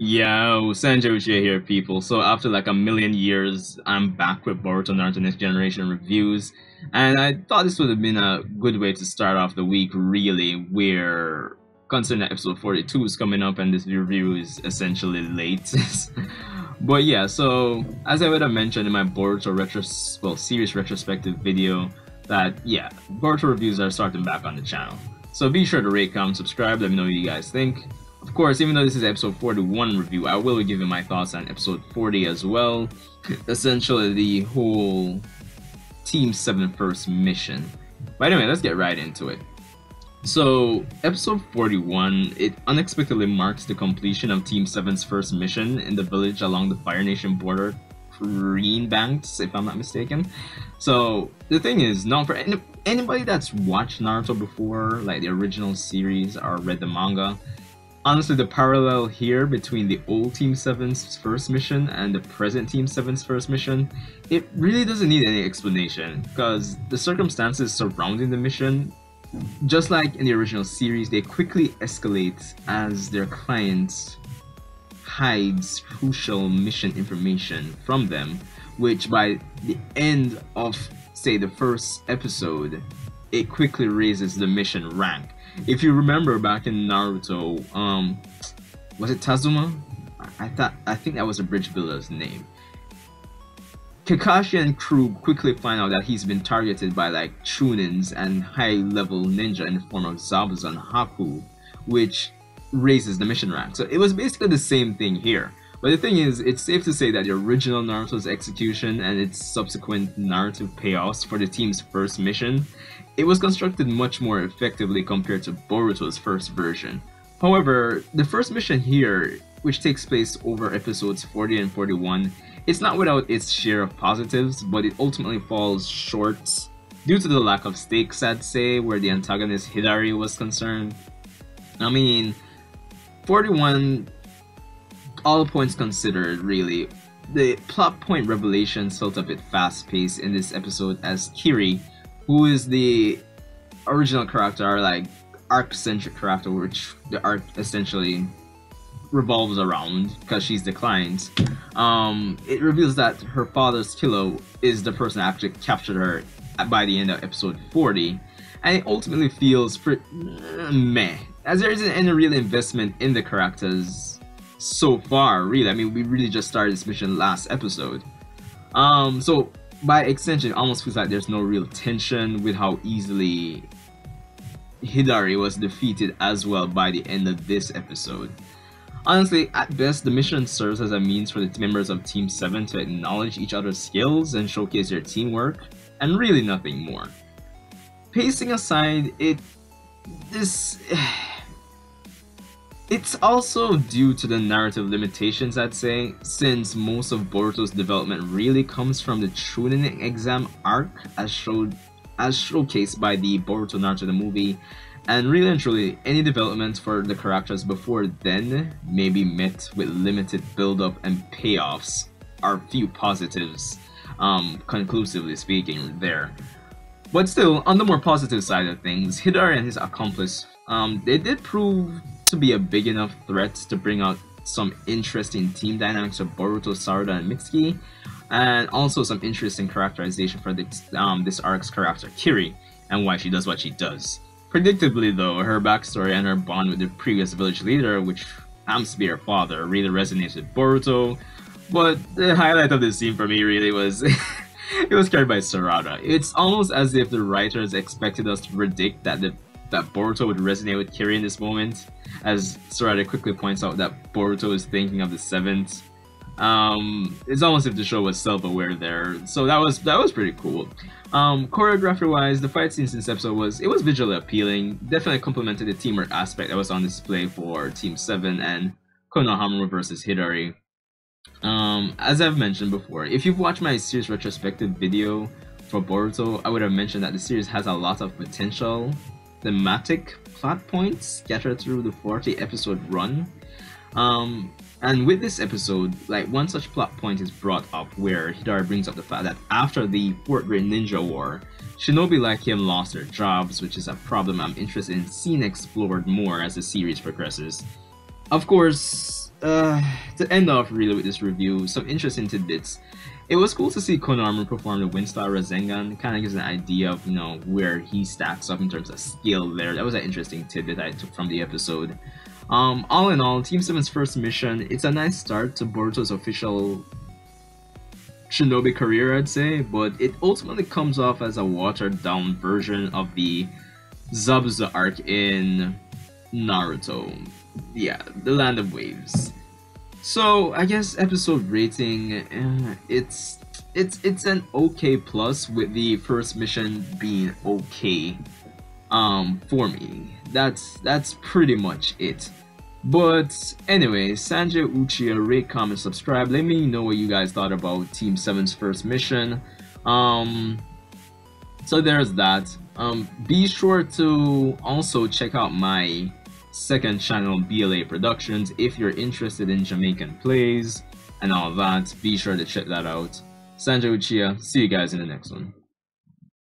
Yo, Sanjay Uchiha here, people. So after like a million years, I'm back with Boruto Naruto Next Generation reviews, and I thought this would have been a good way to start off the week, really, where considering that episode 42 is coming up and this review is essentially late. But yeah, so as I would have mentioned in my Boruto series retrospective video, that yeah, Boruto reviews are starting back on the channel. So be sure to rate, comment, subscribe, let me know what you guys think. Of course, even though this is episode 41 review, I will be giving my thoughts on episode 40 as well. Essentially, the whole Team 7 first mission. But anyway, let's get right into it. So, episode 41, it unexpectedly marks the completion of Team 7's first mission in the village along the Fire Nation border, Greenbanks, if I'm not mistaken. So, the thing is, now for anybody that's watched Naruto before, like the original series or read the manga, honestly, the parallel here between the old Team 7's first mission and the present Team 7's first mission, it really doesn't need any explanation, because the circumstances surrounding the mission, just like in the original series, they quickly escalate as their client hides crucial mission information from them, which by the end of, say, the first episode, it quickly raises the mission rank. If you remember back in Naruto, was it Tazuma? I think that was the bridge builder's name. Kakashi and crew quickly find out that he's been targeted by like Chunins and high-level ninja in the form of Zabuza and Haku, which raises the mission rank. So it was basically the same thing here. But the thing is, it's safe to say that the original Naruto's execution and its subsequent narrative payoffs for the team's first mission, it was constructed much more effectively compared to Boruto's first version. However, the first mission here, which takes place over episodes 40 and 41, it's not without its share of positives, but it ultimately falls short due to the lack of stakes, I'd say, where the antagonist Hidari was concerned. I mean, 41, all points considered, really, the plot point revelations felt a bit fast-paced in this episode, as Kiri, who is the original character, or like arc-centric character, which the arc essentially revolves around because she's the client, it reveals that her father's killer is the person that actually captured her by the end of episode 40, and it ultimately feels pretty meh, as there isn't any real investment in the characters so far, really. I mean, we really just started this mission last episode. So by extension, it almost feels like there's no real tension with how easily Hidari was defeated as well by the end of this episode. Honestly, at best, the mission serves as a means for the members of Team 7 to acknowledge each other's skills and showcase their teamwork, and really nothing more. Pacing aside, it's also due to the narrative limitations, I'd say, since most of Boruto's development really comes from the Chunin exam arc as showcased by the Boruto Naruto the movie, and really and truly, any development for the characters before then may be met with limited build-up and payoffs, or few positives, conclusively speaking there. But still, on the more positive side of things, Hidari and his accomplice, they did prove to be a big enough threat to bring out some interesting team dynamics of Boruto, Sarada, and Mitsuki, and also some interesting characterization for this arc's character, Kiri, and why she does what she does. Predictably though, her backstory and her bond with the previous village leader, which happens to be her father, really resonates with Boruto, but the highlight of the scene for me really was it was carried by Sarada. It's almost as if the writers expected us to predict that Boruto would resonate with Kiri in this moment, as Sarada quickly points out that Boruto is thinking of the 7th. It's almost as if the show was self-aware there, so that was pretty cool. Choreography-wise, the fight scenes in this episode was visually appealing, definitely complemented the teamwork aspect that was on display for Team 7 and Konohamaru versus Hidari. As I've mentioned before, if you've watched my series retrospective video for Boruto, I would have mentioned that the series has a lot of potential thematic plot points scattered through the 40 episode run. And with this episode, like, one such plot point is brought up where Hidari brings up the fact that after the 4th Great Ninja War, shinobi like him lost their jobs, which is a problem I'm interested in seeing explored more as the series progresses. Of course, to end off really with this review, some interesting tidbits. It was cool to see Konohamaru perform the Windstar Rasengan. Kind of gives an idea of, you know, where he stacks up in terms of skill there. That was an interesting tidbit I took from the episode. All in all, Team 7's first mission, it's a nice start to Boruto's official shinobi career, I'd say, but it ultimately comes off as a watered down version of the Zabuza arc in Naruto. Yeah, the Land of Waves. So I guess episode rating, it's an okay plus, with the first mission being okay. For me, that's pretty much it. But anyway, Sanjay, Uchiha, rate, comment, subscribe. Let me know what you guys thought about Team 7's first mission. So there's that. Be sure to also check out my second channel, BLA Productions, if you're interested in Jamaican plays and all that. Be sure to check that out. Sanjay, Uchiha, see you guys in the next one.